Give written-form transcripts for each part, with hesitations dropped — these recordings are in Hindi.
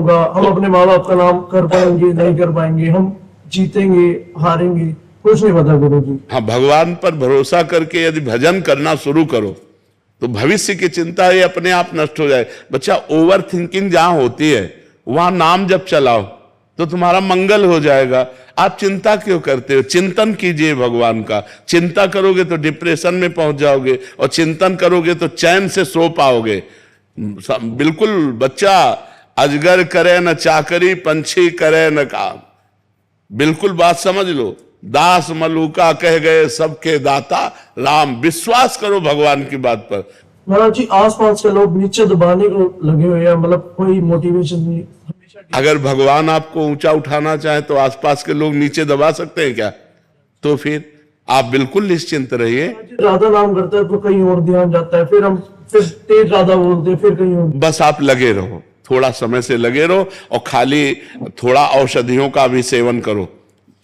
होगा, हम अपने माँ बाप का नाम कर पाएंगे नहीं कर पाएंगे, हम जीतेंगे हारेंगे, कुछ नहीं पता गुरु जी। हाँ, भगवान पर भरोसा करके यदि भजन करना शुरू करो तो भविष्य की चिंता ये अपने आप नष्ट हो जाए। बच्चा, ओवर थिंकिंग जहां होती है वहां नाम जब चलाओ तो तुम्हारा मंगल हो जाएगा। आप चिंता क्यों करते हो? चिंतन कीजिए भगवान का। चिंता करोगे तो डिप्रेशन में पहुंच जाओगे, और चिंतन करोगे तो चैन से सो पाओगे। बिल्कुल बच्चा, अजगर करे न चाकरी, पंछी करे न काम। बिल्कुल बात समझ लो। दास मलूका कह गए सबके दाता राम। विश्वास करो भगवान की बात पर। महाराज जी, आसपास के लोग नीचे दबाने को लगे हुए हैं, मतलब कोई मोटिवेशन नहीं। अगर भगवान आपको ऊंचा उठाना चाहे तो आसपास के लोग नीचे दबा सकते हैं क्या? तो फिर आप बिल्कुल निश्चिंत रहिए। राधा नाम करता है तो कहीं और ध्यान जाता है, फिर हम फिर तेज राधा बोलते हैं, फिर कहीं और। बस आप लगे रहो, थोड़ा समय से लगे रहो, और खाली थोड़ा औषधियों का भी सेवन करो।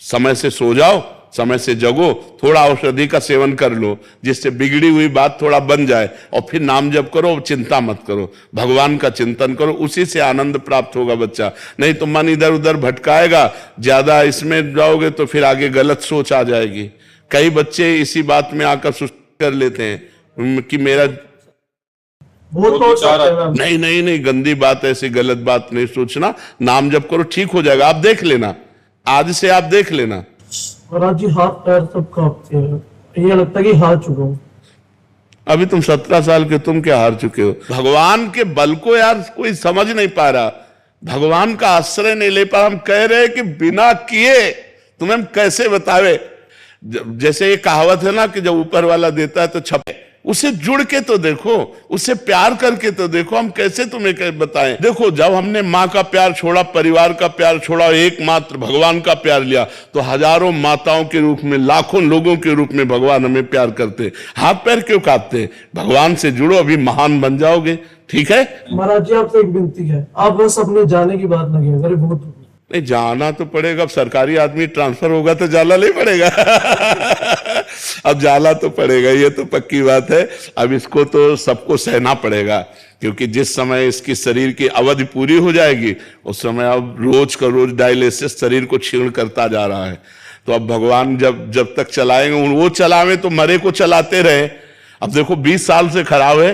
समय से सो जाओ, समय से जगो, थोड़ा औषधि का सेवन कर लो जिससे बिगड़ी हुई बात थोड़ा बन जाए, और फिर नाम जप करो, चिंता मत करो, भगवान का चिंतन करो, उसी से आनंद प्राप्त होगा बच्चा। नहीं तो मन इधर उधर भटकाएगा, ज्यादा इसमें जाओगे तो फिर आगे गलत सोच आ जाएगी। कई बच्चे इसी बात में आकर सुस्ती कर लेते हैं कि मेरा नहीं नहीं नहीं, गंदी बात, ऐसी गलत बात नहीं सोचना। नाम जप करो, ठीक हो जाएगा। आप देख लेना, आज से आप देख लेना। महाराज जी, हाथ पैर सब कांपते हैं, ये लगता है कि हार चुका हूं। अभी तुम 17 साल के, तुम क्या हार चुके हो? भगवान के बल को यार कोई समझ नहीं पा रहा, भगवान का आश्रय नहीं ले पा। हम कह रहे कि बिना किए तुम्हें हम कैसे बतावे। जैसे ये कहावत है ना कि जब ऊपर वाला देता है तो छपे, उसे जुड़ के तो देखो, उससे प्यार करके तो देखो। हम कैसे तुम्हें बताएं? देखो, जब हमने माँ का प्यार छोड़ा, परिवार का प्यार छोड़ा, एकमात्र भगवान का प्यार लिया, तो हजारों माताओं के रूप में, लाखों लोगों के रूप में भगवान हमें प्यार करते। हाथ पैर क्यों काटते? भगवान से जुड़ो, अभी महान बन जाओगे। ठीक है महाराज जी, आपसे एक विनती है, आप बस अपने जाने की बात ना कहें, अरे बहुत नहीं, जाना तो पड़ेगा। अब सरकारी आदमी ट्रांसफर होगा तो जाना नहीं पड़ेगा। अब जाना तो पड़ेगा, ये तो पक्की बात है। अब इसको तो सबको सहना पड़ेगा, क्योंकि जिस समय इसकी शरीर की अवधि पूरी हो जाएगी उस समय अब रोज का रोज डायलिसिस शरीर को क्षीण करता जा रहा है। तो अब भगवान जब तक चलाएंगे, वो चलावे तो मरे को चलाते रहे। अब देखो 20 साल से खराब है,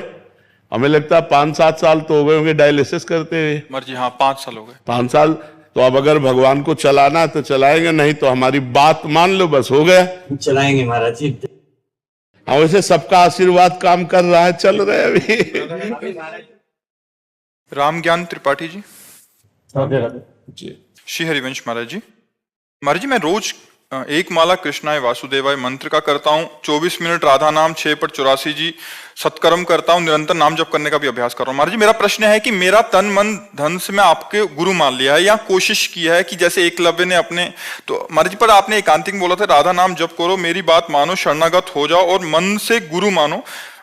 हमें लगता है 5-7 साल तो हो गए होंगे डायलिसिस करते हुए। मर्जी, हाँ 5 साल हो गए। 5 साल। तो अब अगर भगवान को चलाना है तो चलाएंगे, नहीं तो हमारी बात मान लो, बस हो गया। चलाएंगे महाराज जी। हाँ, वैसे सबका आशीर्वाद काम कर रहा है, चल रहे अभी। राम ज्ञान त्रिपाठी जी। जी। श्री हरिवंश महाराज जी। महाराज जी, मैं रोज एक माला कृष्णाय वासुदेवाय मंत्र का करता हूँ, 24 मिनट राधा नाम, 6 पट 84 जी सत्कर्म करता हूँ, निरंतर नाम जप करने का भी अभ्यास कर रहा हूँ। महाराज जी, मेरा प्रश्न है कि मेरा तन मन धन से मैं आपके गुरु मान लिया है, या कोशिश की है कि जैसे एकलव्य ने अपने, तो महाराज जी पर आपने एकांतिक बोला था राधा नाम जप करो, मेरी बात मानो, शरणागत हो जाओ और मन से गुरु मानो।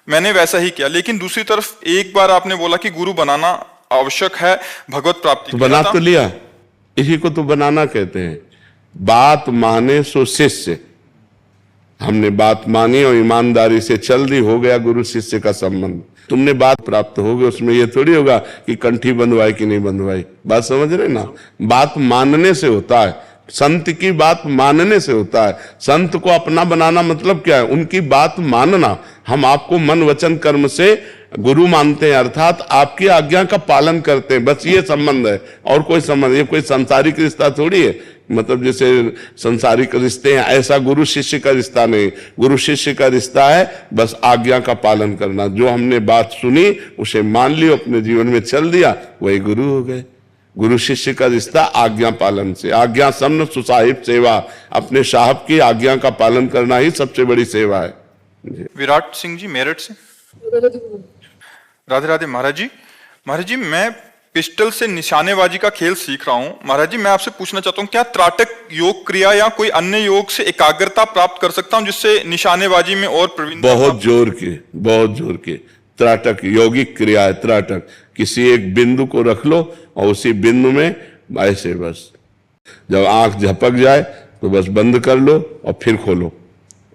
मैंने वैसा ही किया, लेकिन दूसरी तरफ एक बार आपने बोला कि गुरु बनाना आवश्यक है भगवत प्राप्ति। तो बना तो लिया, इसी को तो बनाना कहते हैं। बात माने सो शिष्य। हमने बात मानी और ईमानदारी से चल दी, हो गया गुरु शिष्य का संबंध। तुमने बात प्राप्त हो गई, उसमें ये थोड़ी होगा कि कंठी बंधवाई कि नहीं बंधवाई। बात समझ रहे ना? बात मानने से होता है, संत की बात मानने से होता है। संत को अपना बनाना मतलब क्या है? उनकी बात मानना। हम आपको मन वचन कर्म से गुरु मानते हैं, अर्थात आपकी आज्ञा का पालन करते हैं, बस ये संबंध है, और कोई संबंध। ये कोई सांसारिक रिश्ता थोड़ी है, मतलब जैसे संसारिक रिश्ते हैं ऐसा गुरु शिष्य का रिश्ता नहीं। गुरु शिष्य का रिश्ता है बस आज्ञा का पालन करना। जो हमने बात सुनी उसे मान लियो, अपने जीवन में चल दिया, वही गुरु हो गए। गुरु शिष्य का रिश्ता आज्ञा पालन से। आज्ञा सम्न सुसाहिब सेवा, अपने साहब की आज्ञा का पालन करना ही सबसे बड़ी सेवा है। विराट सिंह जी मेरठ से। राधे राधे महाराज जी। महाराज जी, मैं पिस्टल से निशानेबाजी का खेल सीख रहा हूँ। महाराज जी, मैं आपसे पूछना चाहता हूँ, क्या त्राटक योग क्रिया या कोई अन्य योग से एकाग्रता प्राप्त कर सकता हूँ जिससे निशानेबाजी में और प्रवीणता? बहुत जोर के त्राटक यौगिक क्रिया है। त्राटक, किसी एक बिंदु को रख लो और उसी बिंदु में ऐसे बस, जब आंख झपक जाए तो बस बंद कर लो और फिर खोलो,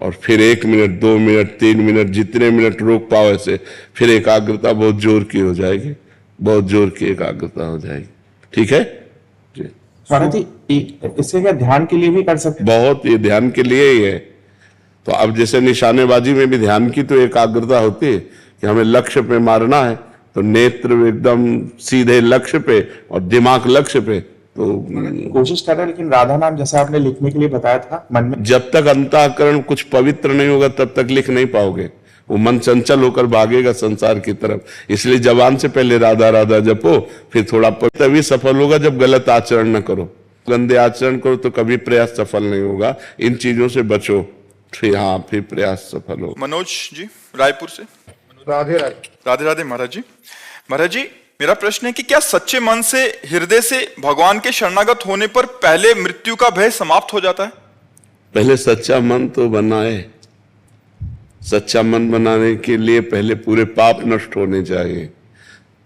और फिर 1 मिनट 2 मिनट 3 मिनट जितने मिनट रोक पाओ ऐसे, फिर एकाग्रता बहुत जोर की हो जाएगी, बहुत जोर की एकाग्रता हो जाएगी। ठीक है जी। महाराज जी इससे क्या ध्यान के लिए भी कर सकते हैं? बहुत, ये ध्यान के लिए ही है। तो अब जैसे निशानेबाजी में भी ध्यान की तो एकाग्रता होती है कि हमें लक्ष्य पे मारना है, तो नेत्र एकदम सीधे लक्ष्य पे और दिमाग लक्ष्य पे, तो कोशिश कर रहे हैं, लेकिन राधा नाम जैसे आपने लिखने के लिए बताया था मन में, जब तक अंतःकरण कुछ पवित्र नहीं होगा तब तक लिख नहीं पाओगे। वो मन चंचल होकर भागेगा संसार की तरफ। इसलिए जबान से पहले राधा राधा जपो, फिर थोड़ा तभी सफल होगा जब गलत आचरण न करो। गंदे आचरण करो तो कभी प्रयास सफल नहीं होगा। इन चीजों से बचो, फिर प्रयास सफल हो। मनोज जी रायपुर से। राधे राधे। राधे राधे महाराज जी। महाराज जी मेरा प्रश्न है कि क्या सच्चे मन से हृदय से भगवान के शरणागत होने पर पहले मृत्यु का भय समाप्त हो जाता है? पहले सच्चा मन तो बनाए। सच्चा मन बनाने के लिए पहले पूरे पाप नष्ट होने चाहिए।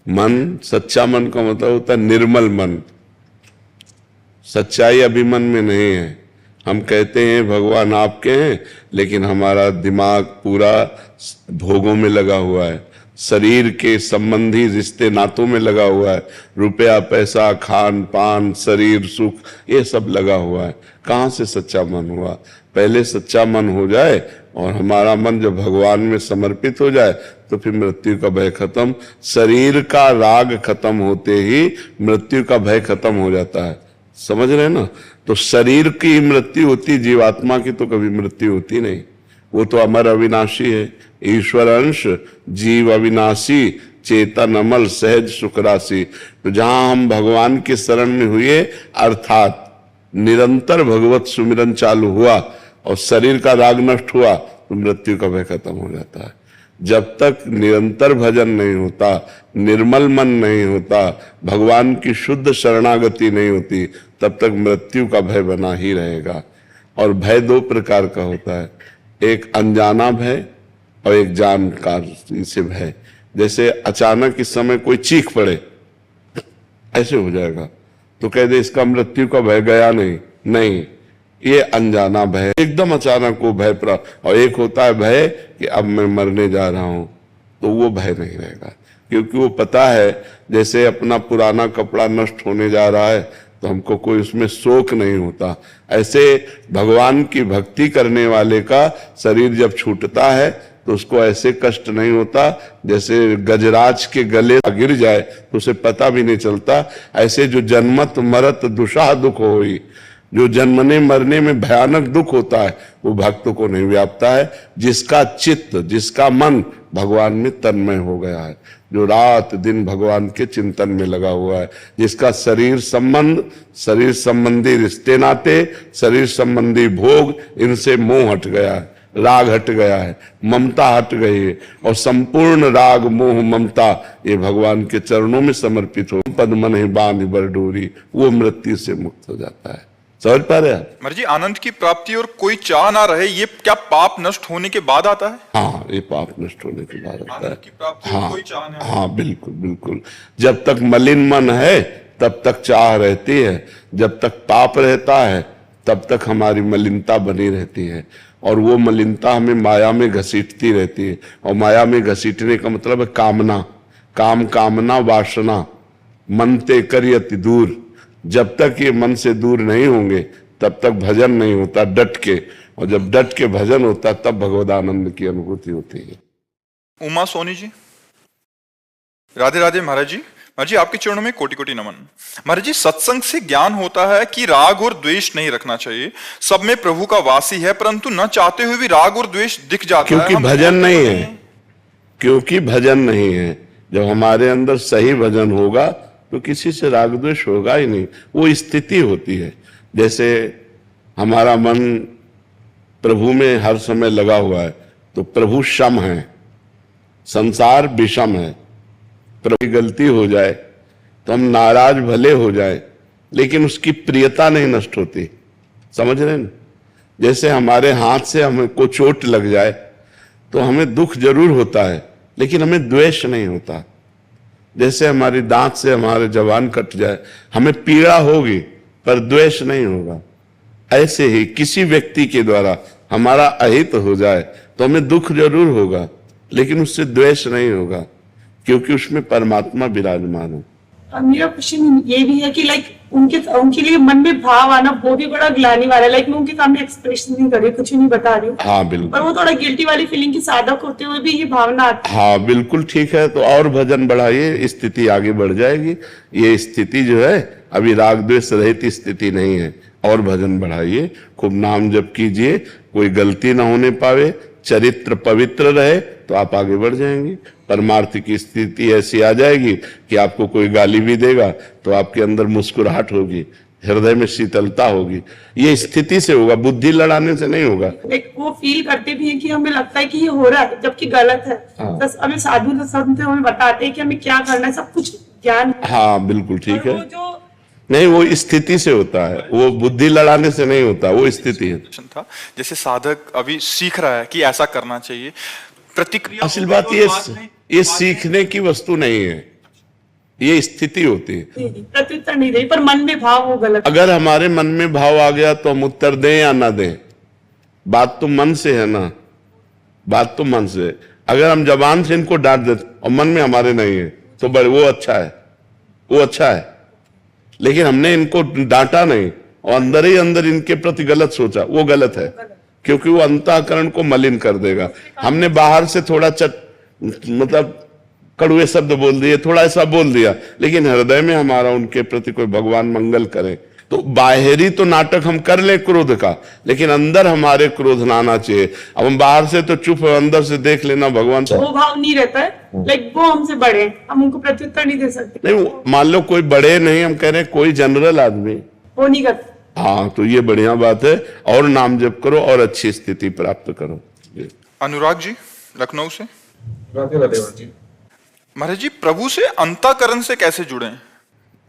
मन, सच्चा मन का मतलब होता है निर्मल मन। सच्चाई अभी मन में नहीं है। हम कहते हैं भगवान आपके हैं, लेकिन हमारा दिमाग पूरा भोगों में लगा हुआ है, शरीर के संबंधी रिश्ते नातों में लगा हुआ है, रुपया पैसा खान पान शरीर सुख ये सब लगा हुआ है। कहाँ से सच्चा मन हुआ? पहले सच्चा मन हो जाए और हमारा मन जब भगवान में समर्पित हो जाए तो फिर मृत्यु का भय खत्म। शरीर का राग खत्म होते ही मृत्यु का भय खत्म हो जाता है। समझ रहे हैं ना? तो शरीर की मृत्यु होती, जीवात्मा की तो कभी मृत्यु होती नहीं। वो तो अमर अविनाशी है। ईश्वर अंश जीव अविनाशी, चेतन अमल सहज सुख राशि। तो जहां हम भगवान के शरण में हुए, अर्थात निरंतर भगवत सुमिरन चालू हुआ और शरीर का राग नष्ट हुआ, तो मृत्यु का भय खत्म हो जाता है। जब तक निरंतर भजन नहीं होता, निर्मल मन नहीं होता, भगवान की शुद्ध शरणागति नहीं होती, तब तक मृत्यु का भय बना ही रहेगा। और भय दो प्रकार का होता है, एक अनजाना भय और एक जानकार से भय। जैसे अचानक इस समय कोई चीख पड़े, ऐसे हो जाएगा, तो कह दे इसका मृत्यु का भय गया नहीं, ये अनजाना भय, एकदम अचानक वो भय प्राप्त। और एक होता है भय कि अब मैं मरने जा रहा हूं, तो वो भय नहीं रहेगा, क्योंकि वो पता है जैसे अपना पुराना कपड़ा नष्ट होने जा रहा है तो हमको कोई उसमें शोक नहीं होता। ऐसे भगवान की भक्ति करने वाले का शरीर जब छूटता है तो उसको ऐसे कष्ट नहीं होता जैसे गजराज के गले गिर जाए तो उसे पता भी नहीं चलता। ऐसे जो जन्मत मरत दुषाह दुख होई, जो जन्मने मरने में भयानक दुख होता है, वो भक्त को नहीं व्यापता है। जिसका चित्त, जिसका मन भगवान में तन्मय हो गया है, जो रात दिन भगवान के चिंतन में लगा हुआ है, जिसका शरीर संबंध, शरीर संबंधी रिश्ते नाते, शरीर संबंधी भोग, इनसे मोह हट गया है, राग हट गया है, ममता हट गई है, और संपूर्ण राग मोह ममता ये भगवान के चरणों में समर्पित हो, पद मन ही बांध बर डोरी, वो मृत्यु से मुक्त हो जाता है। समझ पा रहे हैं? महाराज जी आनंद की प्राप्ति और कोई चाह ना रहे, ये क्या पाप नष्ट होने के बाद आता है? हाँ, ये पाप नष्ट होने के बाद आता है। आनंद की प्राप्ति और कोई चाह ना रहे। हाँ बिल्कुल बिल्कुल। जब तक मलिन मन है तब तक चाह रहती है, जब तक पाप रहता है तब तक हमारी मलिनता बनी रहती है, और वो मलिनता हमें माया में घसीटती रहती है। और माया में घसीटने का मतलब है कामना, काम कामना वासना, मन ते करियति दूर। जब तक ये मन से दूर नहीं होंगे तब तक भजन नहीं होता डट के, और जब डट के भजन होता तब भगवदानंद की अनुभूति होती है। उमा सोनी जी। राधे राधे महाराज जी। महाराज जी आपके चरणों में कोटि कोटि नमन। महाराज जी सत्संग से ज्ञान होता है कि राग और द्वेष नहीं रखना चाहिए, सब में प्रभु का वासी है, परंतु न चाहते हुए भी राग और द्वेष दिख जाता है। क्योंकि भजन नहीं है, क्योंकि भजन नहीं है। जब हमारे अंदर सही भजन होगा तो किसी से राग द्वेष होगा ही नहीं, वो स्थिति होती है। जैसे हमारा मन प्रभु में हर समय लगा हुआ है तो प्रभु सम है, संसार विषम है। प्रभु की गलती हो जाए तो हम नाराज भले हो जाए, लेकिन उसकी प्रियता नहीं नष्ट होती। समझ रहे हैं? जैसे हमारे हाथ से हमें को चोट लग जाए तो हमें दुख जरूर होता है, लेकिन हमें द्वेष नहीं होता। जैसे हमारी दांत से हमारे जबान कट जाए, हमें पीड़ा होगी पर द्वेष नहीं होगा। ऐसे ही किसी व्यक्ति के द्वारा हमारा अहित हो जाए तो हमें दुख जरूर होगा, लेकिन उससे द्वेष नहीं होगा, क्योंकि उसमें परमात्मा विराजमान है। मेरा क्वेश्चन ये भी है कि लाइक उनके लिए मन में भाव आना वो भी बड़ा ग्लानि वाला है। लाइक मैं उनके सामने एक्सप्रेशन नहीं कर रही, कुछ नहीं बता रही हूँ, हाँ बिल्कुल, पर वो थोड़ा गिल्टी वाली फीलिंग की साधक होते हुए भी ये भावना आती है। हाँ बिल्कुल ठीक है। तो और भजन बढ़ाइए, स्थिति आगे बढ़ जाएगी। ये स्थिति जो है अभी राग द्वेष रहित स्थिति नहीं है। और भजन बढ़ाइए, खूब नाम जप कीजिए, कोई गलती ना होने पावे, चरित्र पवित्र रहे तो आप आगे बढ़ जाएंगे। परमार्थ की स्थिति ऐसी आ जाएगी कि आपको कोई गाली भी देगा तो आपके अंदर मुस्कुराहट होगी, हृदय में शीतलता होगी। ये स्थिति से होगा, बुद्धि लड़ाने से नहीं होगा। लाइक वो फील करते भी हैं कि हमें लगता है कि ये हो रहा है जबकि गलत है। बस हमें साधु संत हमें बताते हैं कि हमें क्या करना है, सब कुछ ज्ञान है। हाँ बिल्कुल ठीक और है। वो जो नहीं, वो स्थिति से होता है, वो बुद्धि लड़ाने से नहीं होता, वो स्थिति है। था जैसे साधक अभी सीख रहा है कि ऐसा करना चाहिए, प्रतिक्रिया असल बात ये सीखने की वस्तु नहीं है, ये स्थिति होती है। प्रत्युत्तर नहीं दे, पर मन में भाव वो गलत है। अगर हमारे मन में भाव आ गया तो हम उत्तर दें या ना दें, बात तो मन से है ना, बात तो मन से। अगर हम जबान से इनको डांट देते और मन में हमारे नहीं है तो बड़े वो अच्छा है, वो अच्छा है। लेकिन हमने इनको डांटा नहीं और अंदर ही अंदर इनके प्रति गलत सोचा, वो गलत है, क्योंकि वो अंतःकरण को मलिन कर देगा। हमने बाहर से थोड़ा मतलब कड़वे शब्द बोल दिए, थोड़ा ऐसा बोल दिया, लेकिन हृदय में हमारा उनके प्रति कोई भगवान मंगल करे। तो बाहरी तो नाटक हम कर ले क्रोध का, लेकिन अंदर हमारे क्रोध ना आना चाहिए। अब हम बाहर से तो चुप है, अंदर से देख लेना भगवान। वो भाव नहीं रहता है, लाइक वो हमसे बड़े हैं, हम उनको प्रत्युत्तर नहीं दे सकते। नहीं, मान लो कोई बड़े नहीं, हम कह रहे हैं कोई जनरल आदमी, वो नहीं करते। हाँ, तो ये बढ़िया बात है। और नाम जप करो और अच्छी स्थिति प्राप्त करो। अनुराग जी लखनऊ से। राधे राधे जी। महाराज जी, प्रभु से अंतःकरण से कैसे जुड़े?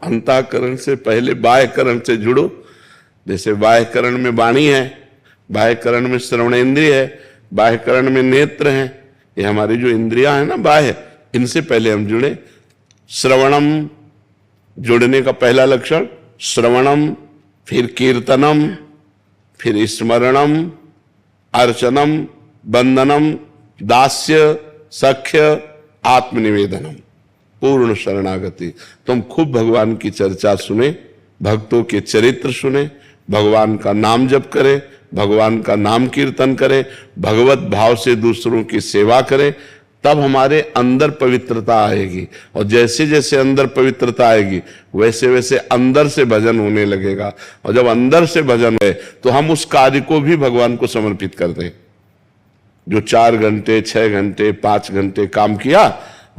अंतःकरण से पहले बाह्यकरण से जुड़ो। जैसे बाह्यकरण में वाणी है, बाह्यकरण में श्रवण इंद्रिय है, बाह्यकरण में नेत्र है। ये हमारी जो इंद्रियां है ना बाह्य, इनसे पहले हम जुड़े। श्रवणम, जुड़ने का पहला लक्षण श्रवणम, फिर कीर्तनम, फिर स्मरणम, अर्चनम, बंदनम, दास्य, सख्य, आत्मनिवेदनम, पूर्ण शरणागति। तुम खूब भगवान की चर्चा सुने, भक्तों के चरित्र सुने, भगवान का नाम जप करें, भगवान का नाम कीर्तन करें, भगवत भाव से दूसरों की सेवा करें, तब हमारे अंदर पवित्रता आएगी। और जैसे जैसे अंदर पवित्रता आएगी वैसे वैसे अंदर से भजन होने लगेगा। और जब अंदर से भजन है तो हम उस कार्य को भी भगवान को समर्पित कर दें। जो 4 घंटे 6 घंटे 5 घंटे काम किया,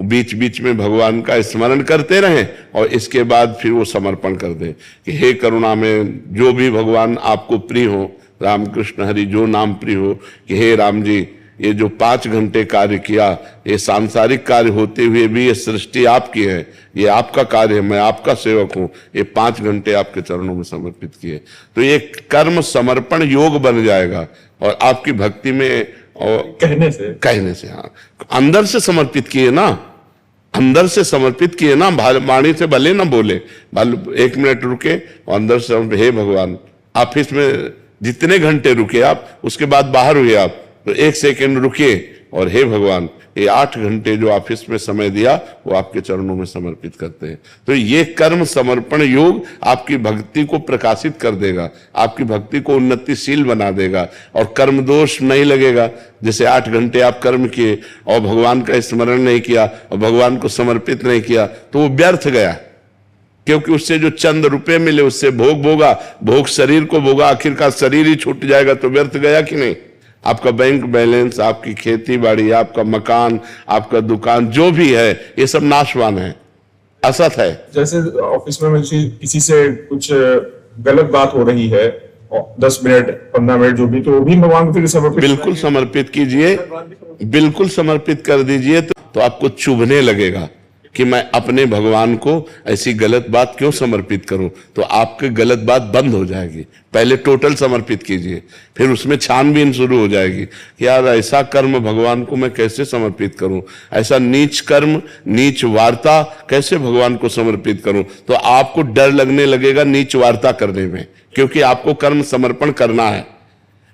बीच बीच में भगवान का स्मरण करते रहें और इसके बाद फिर वो समर्पण कर दें कि हे करुणा में जो भी भगवान आपको प्रिय हो, रामकृष्ण हरि जो नाम प्रिय हो, कि हे राम जी, ये जो 5 घंटे कार्य किया, ये सांसारिक कार्य होते हुए भी ये सृष्टि आपकी है, ये आपका कार्य है, मैं आपका सेवक हूं, ये 5 घंटे आपके चरणों में समर्पित किए। तो ये कर्म समर्पण योग बन जाएगा और आपकी भक्ति में और कहने से हाँ, अंदर से समर्पित किए ना, अंदर से समर्पित किए ना, वाणी से भले ना बोले, 1 मिनट रुके और अंदर से हे भगवान। ऑफिस में जितने घंटे रुके आप, उसके बाद बाहर हुए आप, तो 1 सेकंड रुकिए और हे भगवान, ये 8 घंटे जो ऑफिस में समय दिया वो आपके चरणों में समर्पित करते हैं। तो ये कर्म समर्पण योग आपकी भक्ति को प्रकाशित कर देगा, आपकी भक्ति को उन्नतिशील बना देगा और कर्म दोष नहीं लगेगा। जैसे 8 घंटे आप कर्म किए और भगवान का स्मरण नहीं किया और भगवान को समर्पित नहीं किया तो वो व्यर्थ गया, क्योंकि उससे जो चंद रुपए मिले उससे भोग भोगा, भोग शरीर को भोगा, आखिरकार शरीर ही छूट जाएगा, तो व्यर्थ गया कि नहीं। आपका बैंक बैलेंस, आपकी खेती बाड़ी, आपका मकान, आपका दुकान, जो भी है, ये सब नाशवान है, असत है। जैसे ऑफिस में मुझे किसी से कुछ गलत बात हो रही है, 10 मिनट 15 मिनट जो भी, तो वो भी भगवान को फिर समर्पित, बिल्कुल समर्पित कीजिए, बिल्कुल समर्पित कर दीजिए। तो आपको चुभने लगेगा कि मैं अपने भगवान को ऐसी गलत बात क्यों समर्पित करूं, तो आपकी गलत बात बंद हो जाएगी। पहले टोटल समर्पित कीजिए, फिर उसमें छानबीन शुरू हो जाएगी कि यार ऐसा कर्म भगवान को मैं कैसे समर्पित करूं, ऐसा नीच कर्म, नीच वार्ता कैसे भगवान को समर्पित करूं। तो आपको डर लगने लगेगा नीच वार्ता करने में, क्योंकि आपको कर्म समर्पण करना है,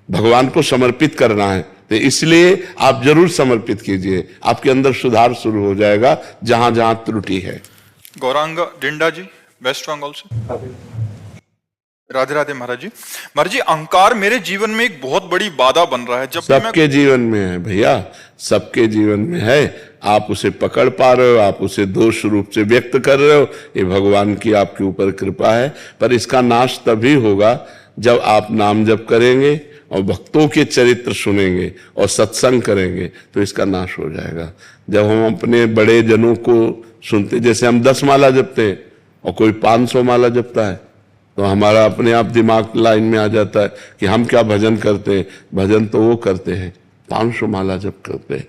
भगवान को समर्पित करना है। तो इसलिए आप जरूर समर्पित कीजिए, आपके अंदर सुधार शुरू हो जाएगा जहां जहां त्रुटि है। गौरांग डिंडा जी, वेस्ट बंगाल से। राधे राधे महाराज जी। महाराज जी, अहंकार मेरे जीवन में एक बहुत बड़ी बाधा बन रहा है। जब भी मैं सबके जीवन में है भैया, सबके जीवन में है। आप उसे पकड़ पा रहे हो, आप उसे दोष रूप से व्यक्त कर रहे हो, ये भगवान की आपके ऊपर कृपा है। पर इसका नाश तभी होगा जब आप नाम जप करेंगे और भक्तों के चरित्र सुनेंगे और सत्संग करेंगे, तो इसका नाश हो जाएगा। जब हम अपने बड़े जनों को सुनते, जैसे हम 10 माला जपते हैं और कोई 500 माला जपता है, तो हमारा अपने आप दिमाग लाइन में आ जाता है कि हम क्या भजन करते हैं। भजन तो वो करते हैं 500 माला जप करते हैं।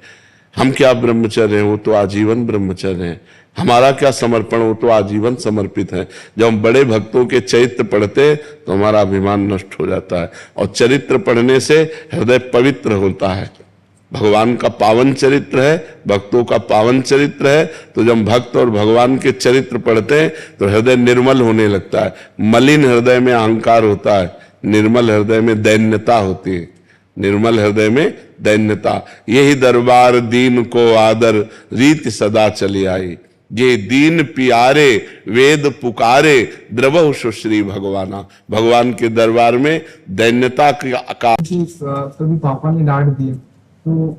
हम क्या ब्रह्मचर्य हैं, वो तो आजीवन ब्रह्मचर्य हैं। हमारा क्या समर्पण, वो तो आजीवन समर्पित है। जब हम बड़े भक्तों के चरित्र पढ़ते हैं तो हमारा अभिमान नष्ट हो जाता है, और चरित्र पढ़ने से हृदय पवित्र होता है। भगवान का पावन चरित्र है, भक्तों का पावन चरित्र है। तो जब भक्त और भगवान के चरित्र पढ़ते हैं तो हृदय निर्मल होने लगता है। मलिन हृदय में अहंकार होता है, निर्मल हृदय में दैन्यता होती है। निर्मल हृदय में दैन्यता। यही दरबार दीन को आदर, रीति सदा चली आई। ये दीन पियारे, वेद पुकारे, द्रवहु सुश्री भगवाना। भगवान के दरबार में दैन्यता का कभी पापा ने डांट दिया तो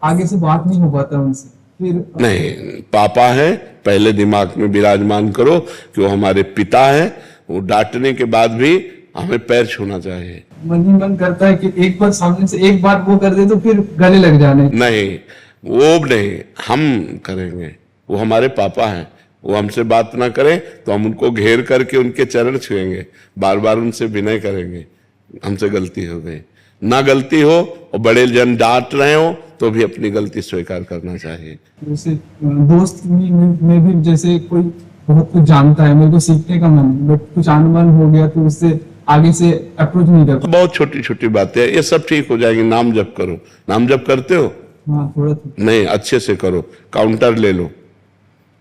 आगे से बात नहीं हो पाता उनसे, फिर नहीं, पापा है पहले दिमाग में विराजमान करो कि वो हमारे पिता है। वो डांटने के बाद भी हमें पैर छूना चाहिए। मन ही मन करता है कि एक बार सामने से एक बार वो कर दे तो फिर गले लग जाने। नहीं, वो नहीं, हम करेंगे। वो हमारे पापा हैं, वो हमसे बात ना करें तो हम उनको घेर करके उनके चरण छुएंगे, बार बार उनसे विनय करेंगे, हमसे गलती हो गई। ना गलती हो और बड़े जन डांट रहे हो तो भी अपनी गलती स्वीकार करना चाहिए। जैसे दोस्त में भी जैसे कोई बहुत कुछ जानता है, मेरे को सीखने का मन है, बट कुछ अनबन हो गया तो उससे आगे से अप्रोच नहीं करता। बहुत छोटी छोटी बातें, ये सब ठीक हो जाएगी। नाम जप करो। नाम जप करते हो? हाँ, थोड़ा नहीं, अच्छे से करो। काउंटर ले लो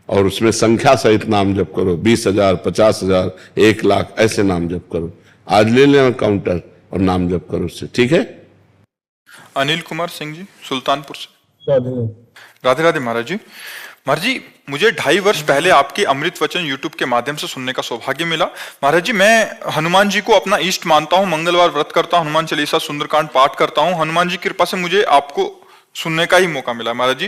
और उसमें संख्या सहित नाम जप करो। 20,000, 50,000, 1 लाख ऐसे नाम जप करो। आज ले लेना काउंटर और नाम जप करो उससे, ठीक है। अनिल कुमार सिंह जी, सुल्तानपुर से। राधे राधे महाराज जी। महाराज जी, मुझे 2.5 वर्ष पहले आपके अमृत वचन यूट्यूब के माध्यम से सुनने का सौभाग्य मिला। महाराज जी, मैं हनुमान जी को अपना इष्ट मानता हूँ, मंगलवार व्रत करता हूँ, हनुमान चालीसा सुंदरकांड पाठ करता हूँ। हनुमान जी की कृपा से मुझे आपको सुनने का ही मौका मिला। महाराज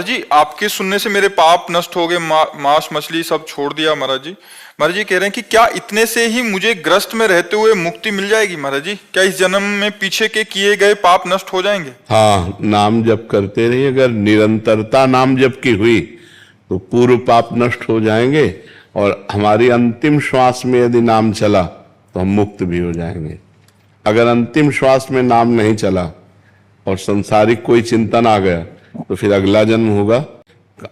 जी, आपके सुनने से मेरे पाप नष्ट हो गए, मांस मछली सब छोड़ दिया। महाराज जी कह रहे हैं कि क्या इतने से ही मुझे ग्रस्त में रहते हुए मुक्ति मिल जाएगी? महाराज जी, क्या इस जन्म में पीछे के किए गए पाप नष्ट हो जाएंगे? हाँ, नाम जप करते रहिए। अगर निरंतरता नाम जप की हुई तो पूर्व पाप नष्ट हो जाएंगे, और हमारी अंतिम श्वास में यदि नाम चला तो हम मुक्त भी हो जाएंगे। अगर अंतिम श्वास में नाम नहीं चला और संसारिक कोई चिंतन आ गया तो फिर अगला जन्म होगा।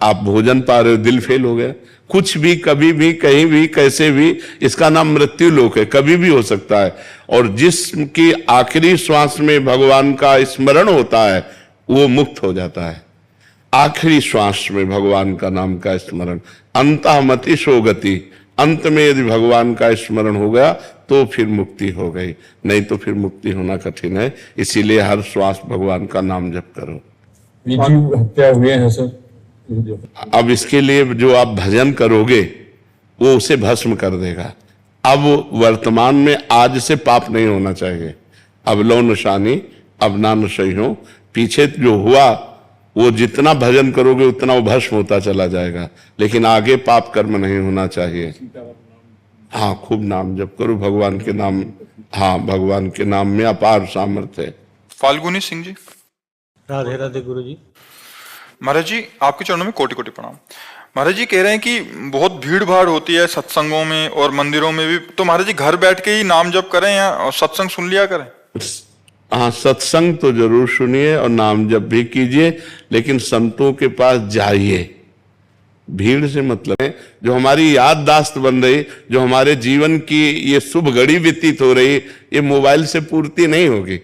आप भोजन पा रहे हो, दिल फेल हो गया, कुछ भी, कभी भी, कहीं भी, कैसे भी, इसका नाम मृत्यु लोक है, कभी भी हो सकता है। और जिसकी आखिरी श्वास में भगवान का स्मरण होता है वो मुक्त हो जाता है। आखिरी श्वास में भगवान का नाम का स्मरण, अंतःमति सो गति। अंत में यदि भगवान का स्मरण हो गया तो फिर मुक्ति हो गई, नहीं तो फिर मुक्ति होना कठिन है। इसीलिए हर श्वास भगवान का नाम जप करो। जीव हत्या हुए हैं सर। अब इसके लिए जो आप भजन करोगे वो उसे भस्म कर देगा। अब वर्तमान में आज से पाप नहीं होना चाहिए। अब लो निशानी, अब ना नशई हो। पीछे जो हुआ वो जितना भजन करोगे उतना वो भस्म होता चला जाएगा, लेकिन आगे पाप कर्म नहीं होना चाहिए। हाँ, खूब नाम जप करो भगवान के नाम। हाँ, भगवान के नाम में अपार सामर्थ्य है। फाल्गुनी सिंह जी। राधे राधे गुरु जी। महाराज जी, आपके चरणों में कोटि कोटि प्रणाम। महाराज जी कह रहे हैं कि बहुत भीड़ भाड़ होती है सत्संगों में और मंदिरों में भी, तो महाराज जी घर बैठ के ही नाम जप करें या सत्संग सुन लिया करें? हाँ, सत्संग तो जरूर सुनिए और नाम जप भी कीजिए, लेकिन संतों के पास जाइए। भीड़ से मतलब है जो हमारी याददाश्त बन रही, जो हमारे जीवन की ये शुभ घड़ी व्यतीत हो रही, ये मोबाइल से पूर्ति नहीं होगी।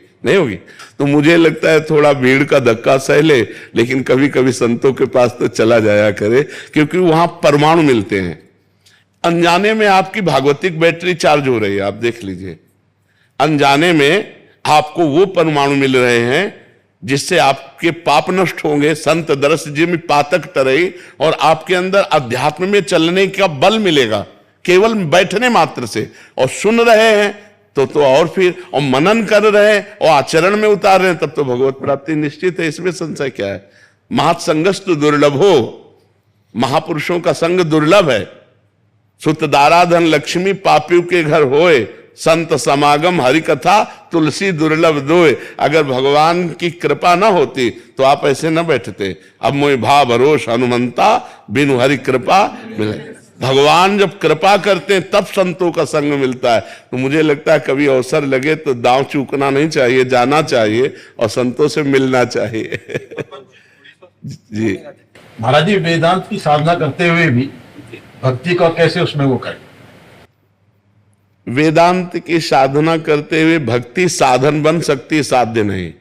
तो मुझे लगता है थोड़ा भीड़ का धक्का सह ले, लेकिन कभी कभी संतों के पास तो चला जाया करे, क्योंकि वहां परमाणु मिलते हैं। अनजाने में आपकी भागवतिक बैटरी चार्ज हो रही है, आप देख लीजिए। अनजाने में आपको वो परमाणु मिल रहे हैं जिससे आपके पाप नष्ट होंगे। संत दरस जिम पातक तरई, और आपके अंदर अध्यात्म में चलने का बल मिलेगा केवल बैठने मात्र से। और सुन रहे हैं तो और फिर, और मनन कर रहे हैं और आचरण में उतार रहे हैं, तब तो भगवत प्राप्ति निश्चित है, इसमें संशय क्या है। महत्संगस्तु दुर्लभो, महापुरुषों का संग दुर्लभ है। सुत दाराधन लक्ष्मी पापियों के घर होए, संत समागम हरि कथा तुलसी दुर्लभ दोए। अगर भगवान की कृपा ना होती तो आप ऐसे न बैठते। अब मोहि भाव भरोस हनुमंता, बिनु हरि कृपा मिले। भगवान जब कृपा करते हैं तब संतों का संग मिलता है। तो मुझे लगता है कभी अवसर लगे तो दांव चूकना नहीं चाहिए, जाना चाहिए और संतों से मिलना चाहिए। जी महाराज जी, वेदांत की साधना करते हुए भी भक्ति को कैसे उसमें वो करें? वेदांत की साधना करते हुए भक्ति साधन बन सकती है, साध्य नहीं।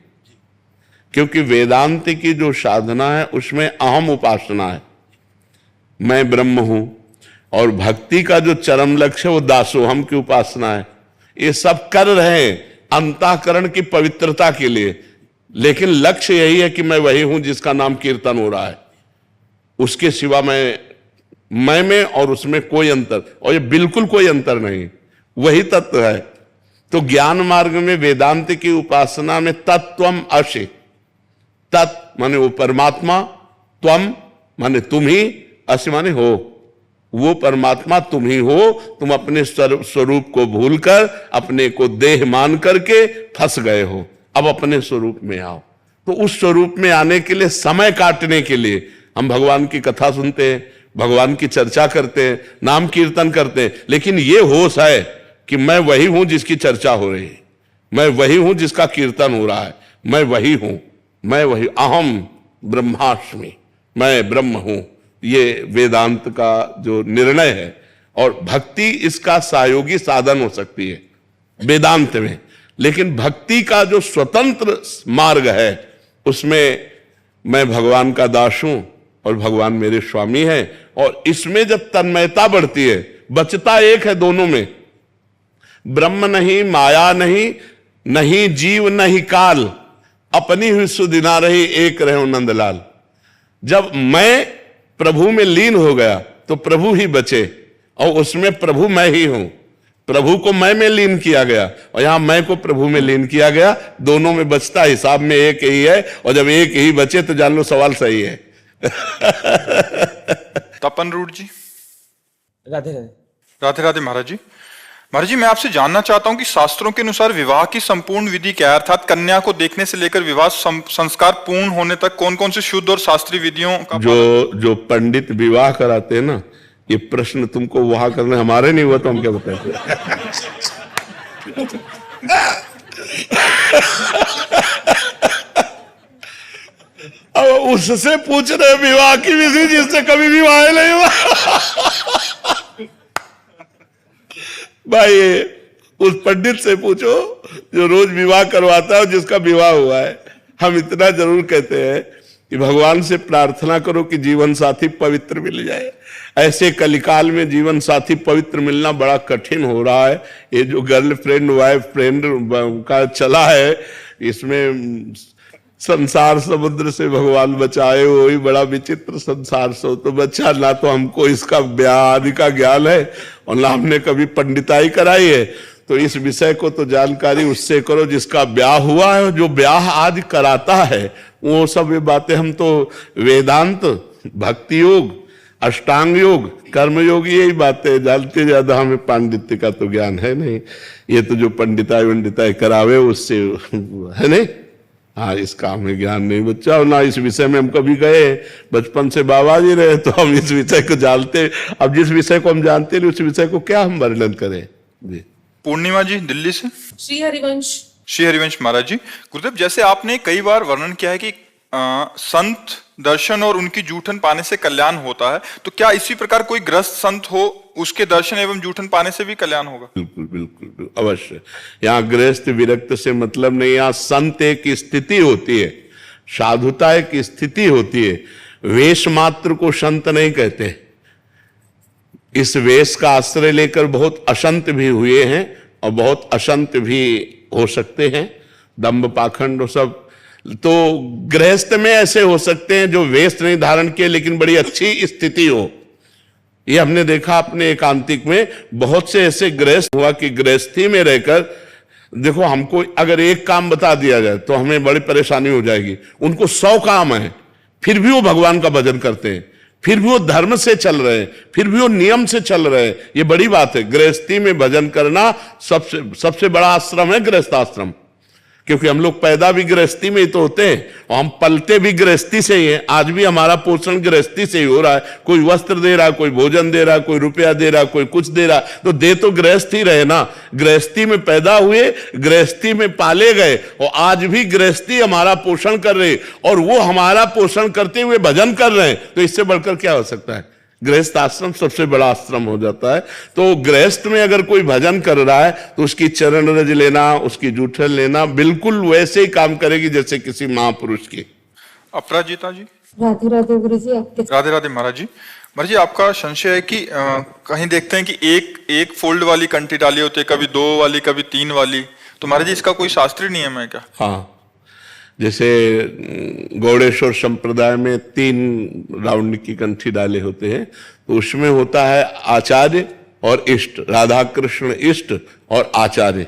क्योंकि वेदांत की जो साधना है उसमें अहम उपासना है, मैं ब्रह्म हूं। और भक्ति का जो चरम लक्ष्य है वो दासोहम की उपासना है। ये सब कर रहे हैं अंतःकरण की पवित्रता के लिए, लेकिन लक्ष्य यही है कि मैं वही हूं जिसका नाम कीर्तन हो रहा है। उसके सिवा मैं में और उसमें कोई अंतर, और ये बिल्कुल कोई अंतर नहीं, वही तत्व है। तो ज्ञान मार्ग में वेदांत की उपासना में तत्वम अशि, तत् माने वो परमात्मा, त्वम माने तुम ही, अशि माने हो, वो परमात्मा तुम ही हो। तुम अपने स्वरूप को भूलकर अपने को देह मान करके फंस गए हो, अब अपने स्वरूप में आओ। तो उस स्वरूप में आने के लिए, समय काटने के लिए हम भगवान की कथा सुनते हैं, भगवान की चर्चा करते हैं, नाम कीर्तन करते हैं, लेकिन ये होश है कि मैं वही हूं जिसकी चर्चा हो रही है, मैं वही हूं जिसका कीर्तन हो रहा है, मैं वही हूं, मैं वही, अहम ब्रह्मास्मि, मैं ब्रह्म हूं। ये वेदांत का जो निर्णय है। और भक्ति इसका सहयोगी साधन हो सकती है वेदांत में, लेकिन भक्ति का जो स्वतंत्र मार्ग है उसमें मैं भगवान का दास हूं और भगवान मेरे स्वामी हैं। और इसमें जब तन्मयता बढ़ती है, बचता एक है दोनों में, ब्रह्म नहीं, माया नहीं, नहीं जीव नहीं काल, अपनी हुई सुधि ना रही, एक रहे नंदलाल। जब मैं प्रभु में लीन हो गया तो प्रभु ही बचे, और उसमें प्रभु मैं ही हूं। प्रभु को मैं में लीन किया गया और यहां मैं को प्रभु में लीन किया गया, दोनों में बचता हिसाब में एक ही है। और जब एक ही बचे तो जान लो सवाल सही है। तपन रूट जी। राधे राधे। राधे राधे महाराज जी। महाराज जी, मैं आपसे जानना चाहता हूं कि शास्त्रों के अनुसार विवाह की संपूर्ण विधि क्या है, अर्थात कन्या को देखने से लेकर विवाह संस्कार पूर्ण होने तक कौन कौन से शुद्ध और शास्त्रीय विधियों का जो पंडित विवाह कराते हैं ना, ये प्रश्न तुमको वहां करने, हमारे नहीं हुआ तो हम क्या बताते। अब उससे पूछ रहे विवाह की विधि जिससे कभी विवाह नहीं हुआ। भाई उस पंडित से पूछो जो रोज विवाह करवाता है, जिसका विवाह हुआ है। हम इतना जरूर कहते हैं कि भगवान से प्रार्थना करो कि जीवन साथी पवित्र मिल जाए। ऐसे कलिकाल में जीवन साथी पवित्र मिलना बड़ा कठिन हो रहा है। ये जो गर्लफ्रेंड वाइफ फ्रेंड का चला है, इसमें संसार समुद्र से भगवान बचाए, वही बड़ा विचित्र संसार से तो बचा। ना तो हमको इसका ब्याह आदि का ज्ञान है और ना हमने कभी पंडिताई कराई है। तो इस विषय को तो जानकारी उससे करो जिसका ब्याह हुआ है, जो ब्याह आदि कराता है। वो सब ये बातें हम तो वेदांत, भक्ति योग, अष्टांग योग, कर्म योग, यही बातें जानते, ज्यादा हमें पांडित्य का तो ज्ञान है नहीं। ये तो जो पंडिताई वंडिताई करावे उससे है नहीं। हाँ, इस काम में ज्ञान नहीं बच्चा, और ना इस विषय में हम कभी गए। बचपन से बाबा जी रहे तो हम इस विषय को जानते। अब जिस विषय को हम जानते नहीं उस विषय को क्या हम वर्णन करें जी। पूर्णिमा जी दिल्ली से। श्री हरिवंश। श्री हरिवंश महाराज जी। गुरुदेव, जैसे आपने कई बार वर्णन किया है कि संत दर्शन और उनकी जूठन पाने से कल्याण होता है, तो क्या इसी प्रकार कोई ग्रस्त संत हो उसके दर्शन एवं जूठन पाने से भी कल्याण होगा? बिल्कुल बिल्कुल अवश्य। यहाँ गृहस्थ विरक्त से मतलब नहीं, यहाँ संत एक स्थिति होती है, साधुता एक स्थिति होती है। वेश मात्र को संत नहीं कहते। इस वेश का आश्रय लेकर बहुत असंत भी हुए हैं और बहुत असंत भी हो सकते हैं, दंभ पाखंड सब। तो गृहस्थ में ऐसे हो सकते हैं जो वेश नहीं धारण किए लेकिन बड़ी अच्छी स्थिति हो। ये हमने देखा अपने एकांतिक में, बहुत से ऐसे गृहस्थ हुआ कि गृहस्थी में रहकर, देखो हमको अगर एक काम बता दिया जाए तो हमें बड़ी परेशानी हो जाएगी। उनको 100 काम है, फिर भी वो भगवान का भजन करते हैं, फिर भी वो धर्म से चल रहे हैं, फिर भी वो नियम से चल रहे हैं। ये बड़ी बात है। गृहस्थी में भजन करना सबसे बड़ा आश्रम है गृहस्थाश्रम, क्योंकि हम लोग पैदा भी गृहस्थी में ही तो होते हैं और हम पलते भी गृहस्थी से ही हैं। आज भी हमारा पोषण गृहस्थी से ही हो रहा है। कोई वस्त्र दे रहा है, कोई भोजन दे रहा है, कोई रुपया दे रहा है, कोई कुछ दे रहा है, तो दे तो गृहस्थ ही रहे ना। गृहस्थी में पैदा हुए, गृहस्थी में पाले गए और आज भी गृहस्थी हमारा पोषण कर रहे और वो हमारा पोषण करते हुए भजन कर रहे हैं, तो इससे बढ़कर क्या हो सकता है। गृहस्थ आश्रम सबसे बड़ा आश्रम हो जाता है। तो गृहस्थ में अगर कोई भजन कर रहा है तो उसकी चरण रज लेना, उसकी जूठन लेना बिल्कुल वैसे ही काम करेगी जैसे किसी महापुरुष की। अपराजिता जी। राधे राधे गुरु जी, आपके राधे राधे महाराज जी। महाराज जी, आपका संशय है कि कहीं देखते हैं कि एक फोल्ड वाली कंठी डाली होती है, कभी 2 वाली, कभी 3 वाली, तो महाराज जी इसका कोई शास्त्रीय नियम है क्या? हाँ, जैसे गौड़ेश्वर संप्रदाय में 3 राउंड की कंठी डाले होते हैं, तो उसमें होता है आचार्य और इष्ट, राधा कृष्ण इष्ट और आचार्य,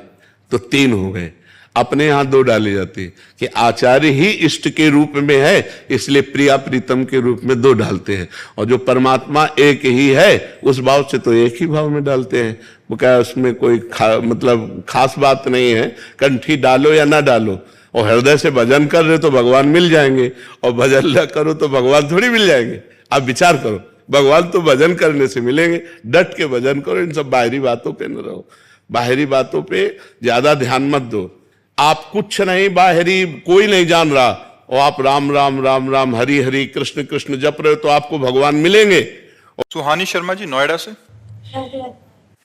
तो 3 हो गए। अपने यहाँ 2 डाली जाती है कि आचार्य ही इष्ट के रूप में है, इसलिए प्रिया प्रीतम के रूप में 2 डालते हैं, और जो परमात्मा एक ही है उस भाव से तो एक ही भाव में डालते हैं। वो क्या, उसमें कोई मतलब खास बात नहीं है। कंठी डालो या ना डालो, और हृदय से भजन कर रहे तो भगवान मिल जाएंगे, और भजन न करो तो भगवान थोड़ी मिल जाएंगे। आप विचार करो, भगवान तो भजन करने से मिलेंगे। डट के भजन करो, इन सब बाहरी बातों पे न रहो। बाहरी बातों पे ज्यादा ध्यान मत दो। आप कुछ नहीं, बाहरी कोई नहीं जान रहा, और आप राम राम राम राम हरि हरि कृष्ण कृष्ण जप रहे हो तो आपको भगवान मिलेंगे। सुहानी शर्मा जी, नोएडा से।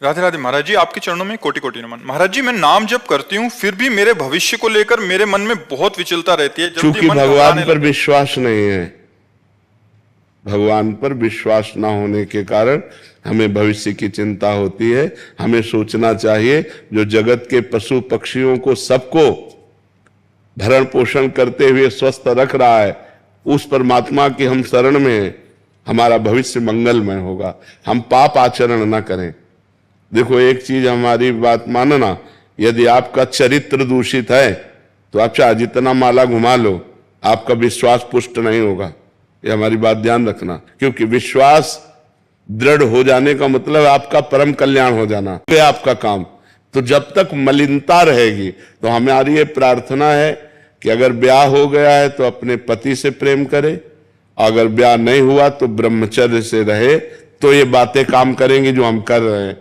राधे राधे महाराज जी, आपके चरणों में कोटि कोटि नमन। महाराज जी, मैं नाम जप करती हूँ, फिर भी मेरे भविष्य को लेकर मेरे मन में बहुत विचलता रहती है। क्योंकि भगवान पर विश्वास नहीं है। भगवान पर विश्वास ना होने के कारण हमें भविष्य की चिंता होती है। हमें सोचना चाहिए, जो जगत के पशु पक्षियों को सबको भरण पोषण करते हुए स्वस्थ रख रहा है, उस परमात्मा की हम शरण में हैं, हमारा भविष्य मंगलमय होगा। हम पाप आचरण ना करें। देखो, एक चीज हमारी बात मानना, यदि आपका चरित्र दूषित है तो आप चाहे जितना माला घुमा लो, आपका विश्वास पुष्ट नहीं होगा। ये हमारी बात ध्यान रखना, क्योंकि विश्वास दृढ़ हो जाने का मतलब आपका परम कल्याण हो जाना है आपका काम। तो जब तक मलिनता रहेगी तो हमारी ये प्रार्थना है कि अगर ब्याह हो गया है तो अपने पति से प्रेम करे, अगर ब्याह नहीं हुआ तो ब्रह्मचर्य से रहे। तो ये बातें काम करेंगी जो हम कर रहे हैं।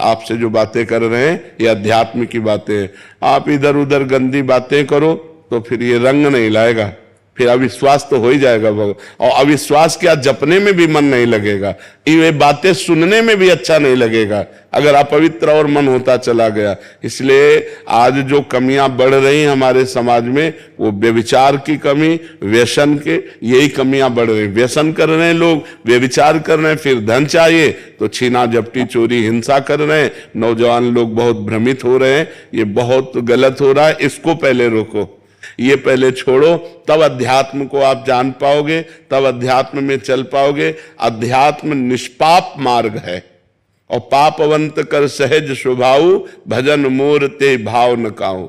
आपसे जो बातें कर रहे हैं ये अध्यात्म की बातें हैं। आप इधर उधर गंदी बातें करो तो फिर ये रंग नहीं लाएगा, फिर अविश्वास तो हो ही जाएगा। और अविश्वास क्या, जपने में भी मन नहीं लगेगा, ये बातें सुनने में भी अच्छा नहीं लगेगा अगर अपवित्र और मन होता चला गया। इसलिए आज जो कमियां बढ़ रही हैं हमारे समाज में, वो व्यभिचार की कमी, व्यसन के, यही कमियां बढ़ रही। व्यसन कर रहे हैं लोग, व्यभिचार कर रहे हैं, फिर धन चाहिए तो छीना झपटी चोरी हिंसा कर रहे हैं। नौजवान लोग बहुत भ्रमित हो रहे हैं, ये बहुत गलत हो रहा है। इसको पहले रोको, ये पहले छोड़ो, तब अध्यात्म को आप जान पाओगे, तब अध्यात्म में चल पाओगे। अध्यात्म निष्पाप मार्ग है, और पापवंत कर सहज स्वभाव, भजन मोर ते भाव न काऊ।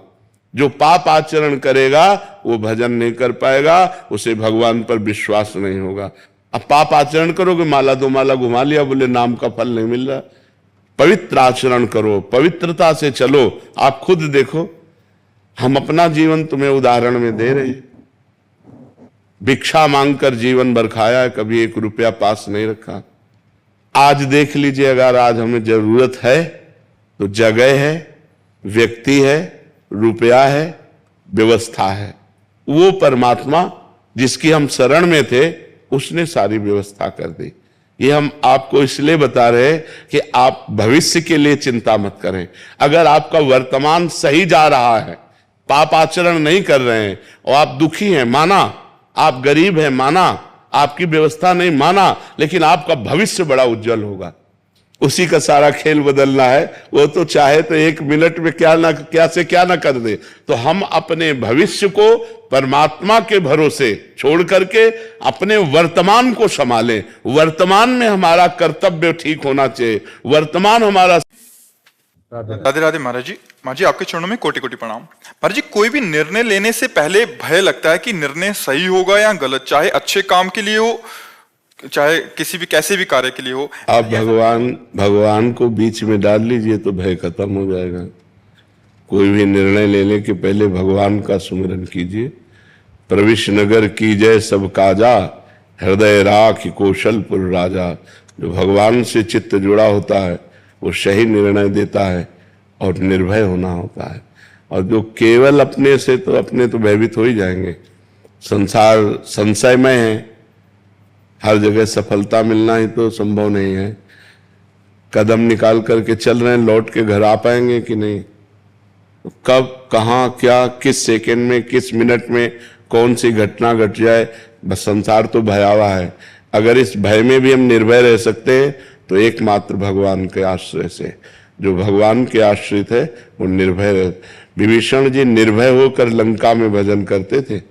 जो पाप आचरण करेगा वो भजन नहीं कर पाएगा, उसे भगवान पर विश्वास नहीं होगा। अब पाप आचरण करोगे, माला 2 माला घुमा लिया, बोले नाम का फल नहीं मिल रहा। पवित्र आचरण करो, पवित्रता से चलो। आप खुद देखो, हम अपना जीवन तुम्हें उदाहरण में दे रहे हैं। भिक्षा मांगकर जीवन भर खाया है, कभी 1 रुपया पास नहीं रखा। आज देख लीजिए, अगर आज हमें जरूरत है तो जगह है, व्यक्ति है, रुपया है, व्यवस्था है। वो परमात्मा जिसकी हम शरण में थे, उसने सारी व्यवस्था कर दी। ये हम आपको इसलिए बता रहे हैं कि आप भविष्य के लिए चिंता मत करें। अगर आपका वर्तमान सही जा रहा है, पाप आचरण नहीं कर रहे हैं, और आप दुखी हैं, माना, आप गरीब हैं, माना, आपकी व्यवस्था नहीं, माना, लेकिन आपका भविष्य बड़ा उज्जवल होगा। उसी का सारा खेल बदलना है। वो तो चाहे तो 1 मिनट में क्या ना कर दे। तो हम अपने भविष्य को परमात्मा के भरोसे छोड़ करके अपने वर्तमान को संभालें। वर्तमान में हमारा कर्तव्य ठीक होना चाहिए। वर्तमान हमारा। राधे राधे महाराज जी। महाराज जी आपके चरणों में कोटि कोटि प्रणाम। महाराज जी कोई भी निर्णय लेने से पहले भय लगता है कि निर्णय सही होगा या गलत, चाहे अच्छे काम के लिए हो चाहे किसी भी कैसे भी कार्य के लिए हो। आप भगवान को बीच में डाल लीजिए तो भय खत्म हो जाएगा। कोई भी निर्णय लेने के पहले भगवान का सुमिरन कीजिए। प्रविश नगर की जय सब काजा, हृदय राख कौशलपुर राजा। जो भगवान से चित्त जुड़ा होता है वो सही निर्णय देता है और निर्भय होना होता है। और जो केवल अपने तो भयभीत हो ही जाएंगे। संसार संशयमय है, हर जगह सफलता मिलना ही तो संभव नहीं है। कदम निकाल करके चल रहे हैं, लौट के घर आ पाएंगे कि नहीं? तो कब कहाँ क्या किस सेकंड में किस मिनट में कौन सी घटना घट जाए, बस संसार तो भयावह है। अगर इस भय में भी हम निर्भय रह सकते हैं तो एकमात्र भगवान के आश्रय से। जो भगवान के आश्रित है वो निर्भय रहे। विभीषण जी निर्भय होकर लंका में भजन करते थे।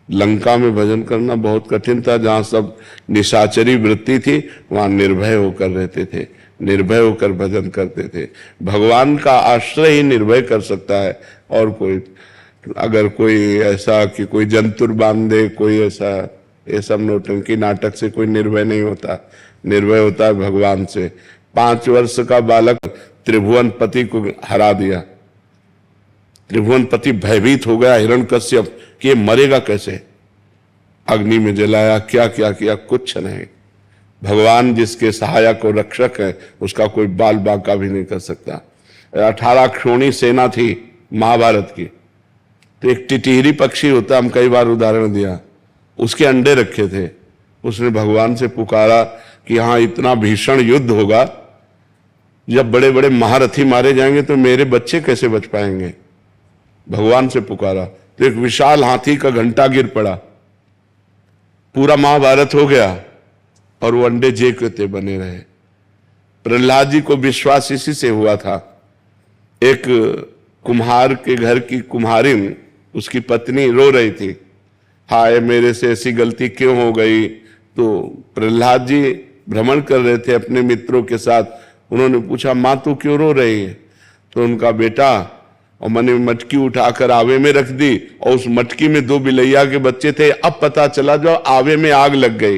लंका में भजन करना बहुत कठिन था। जहाँ सब निशाचरी वृत्ति थी वहाँ निर्भय होकर रहते थे, निर्भय होकर भजन करते थे। भगवान का आश्रय ही निर्भय कर सकता है। और कोई अगर कोई ऐसा कि कोई जंतुर बांध दे, कोई ऐसा ये सब नौटंकी नाटक से कोई निर्भय नहीं होता। निर्भय होता है भगवान से। 5 वर्ष का बालक त्रिभुवनपति को हरा दिया। त्रिभुवनपति भयभीत हो गया हिरण्यकश्यप कि ये मरेगा कैसे। अग्नि में जलाया, क्या क्या किया, कुछ नहीं। भगवान जिसके सहायक और रक्षक है उसका कोई बाल बांका भी नहीं कर सकता। 18 क्षोणी सेना थी महाभारत की। तो एक टिटिहरी पक्षी होता, हम कई बार उदाहरण दिया, उसके अंडे रखे थे। उसने भगवान से पुकारा कि हाँ इतना भीषण युद्ध होगा, जब बड़े बड़े महारथी मारे जाएंगे तो मेरे बच्चे कैसे बच पाएंगे। भगवान से पुकारा तो एक विशाल हाथी का घंटा गिर पड़ा, पूरा महाभारत हो गया और वो अंडे जे के ते बने रहे। प्रहलाद जी को विश्वास इसी से हुआ था। एक कुम्हार के घर की कुम्हारिन, उसकी पत्नी रो रही थी, हाय मेरे से ऐसी गलती क्यों हो गई। तो प्रहलाद जी भ्रमण कर रहे थे अपने मित्रों के साथ। उन्होंने पूछा माँ तू क्यों रो रही है। तो उनका बेटा, और मैंने मटकी उठाकर आवे में रख दी और उस मटकी में 2 बिलैया के बच्चे थे। अब पता चला जो आवे में आग लग गई।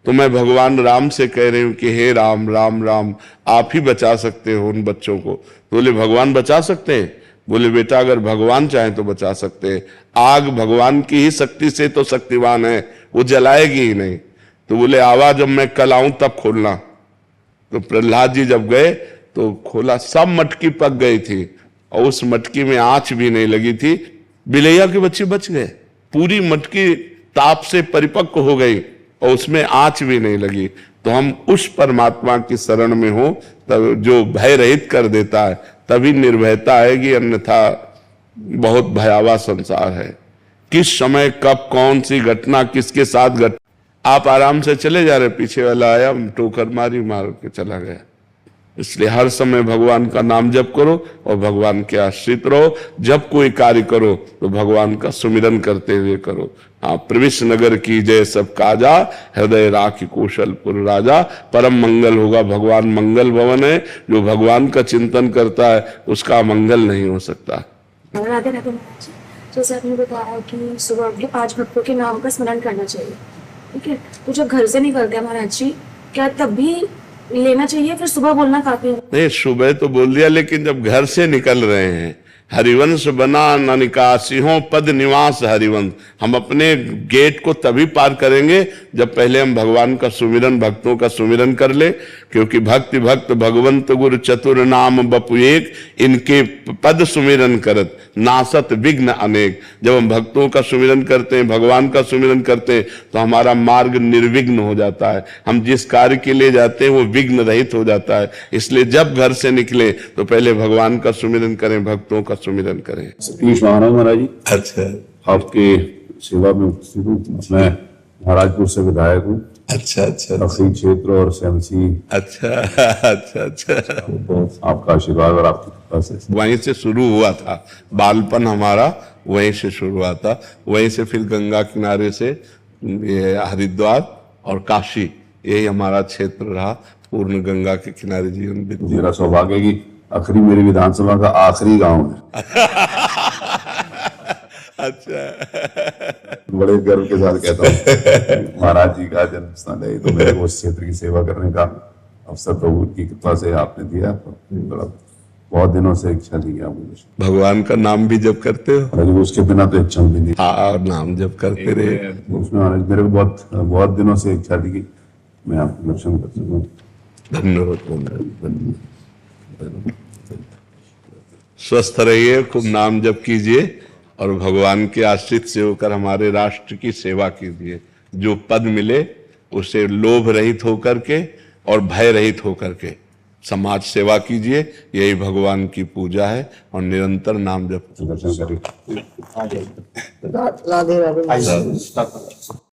तो मैं भगवान राम से कह रही हूं कि हे राम राम राम, आप ही बचा सकते हो उन बच्चों को। तो बोले भगवान बचा सकते हैं। बोले बेटा अगर भगवान चाहे तो बचा सकते हैं। आग भगवान की ही शक्ति से तो शक्तिवान है, वो जलाएगी ही नहीं। तो बोले आवा जब मैं कल आऊं तब खोलना। तो प्रहलाद जी जब गए तो खोला, सब मटकी पक गई थी और उस मटकी में आंच भी नहीं लगी थी। बिलैया के बच्चे बच गए। पूरी मटकी ताप से परिपक्व हो गई और उसमें आंच भी नहीं लगी। तो हम उस परमात्मा की शरण में हो तब जो भय रहित कर देता है तभी निर्भयता आएगी, अन्यथा बहुत भयावह संसार है। किस समय कब कौन सी घटना किसके साथ घट, आप आराम से चले जा रहे, पीछे वाला आया ठोकर मारी, मार के चला गया। इसलिए हर समय भगवान का नाम जप करो और भगवान के आश्रित रहो। जब कोई कार्य करो तो भगवान का सुमिरन करते हुए करो। हाँ, प्रविश नगर की जय सब काजा, हृदय राखी कौशलपुर राजा। परम मंगल होगा। भगवान मंगल भवन है। जो भगवान का चिंतन करता है उसका मंगल नहीं हो सकता। राधे राधे महाराज जी, जैसे आपने बताया कि सुबह उठ के 5 भक्तों के नाम का स्मरण करना चाहिए, ठीक है। तो जब घर से निकलते हैं महाराज जी, क्या तब भी लेना चाहिए, फिर सुबह बोलना काफी है? नहीं, सुबह तो बोल दिया, लेकिन जब घर से निकल रहे हैं, हरिवंश बना न निकासियों पद निवास हरिवंश, हम अपने गेट को तभी पार करेंगे जब पहले हम भगवान का सुमिरन, भक्तों का सुमिरन कर ले। क्योंकि भक्ति भक्त भगवंत गुरु चतुर नाम बपु एक, इनके पद सुमिरन करत नासत विघ्न अनेक। जब हम भक्तों का सुमिरन करते हैं, भगवान का सुमिरन करते हैं तो हमारा मार्ग निर्विघ्न हो जाता है। हम जिस कार्य के लिए जाते हैं वो विघ्न रहित हो जाता है। इसलिए जब घर से निकले तो पहले भगवान का सुमिरन करें, भक्तों का सुमिरन करें। सतीश महाराज जी, अच्छा, आपके सेवा में उपस्थित हूं। मैं महाराजपुर से विधायक हूँ। अच्छा अच्छा नकली क्षेत्र और सेमसी अच्छा अच्छा अच्छा। बहुत आपका आशीर्वाद और आपकी कृपा से वहीं से शुरू हुआ था, बालपन हमारा वहीं से शुरू हुआ था। वहीं से फिर गंगा किनारे से ये हरिद्वार और काशी, यही हमारा क्षेत्र रहा। पूर्ण गंगा के किनारे जीवन बीती। मेरा सौभाग्य है कि आखिरी मेरी विधानसभा का आखिरी गांव है। अच्छा, बड़े गर्व के साथ कहता हूँ महाराज जी का जन्म स्थान है, तो मेरे को उस क्षेत्र की सेवा करने का अवसर प्रभु की कृपा से आपने दिया। तो बड़ा बहुत दिनों से इच्छा थी आप मुझे। भगवान का नाम भी जप करते हो? अरे उसके बिना तो इच्छा भी नहीं। हाँ, और नाम जप करते रहे। उसमें महाराज मेरे को बहुत दिनों से इच्छा थी कि मैं आपको दर्शन कर सकूं। धन्यवाद धन्यवाद। स्वस्थ रहिए, खूब नाम जप कीजिए और भगवान के आश्रित से होकर हमारे राष्ट्र की सेवा कीजिए। जो पद मिले उसे लोभ रहित होकर के और भय रहित होकर के समाज सेवा कीजिए। यही भगवान की पूजा है और निरंतर नाम जप। दर्शन करिए। राधे राधे।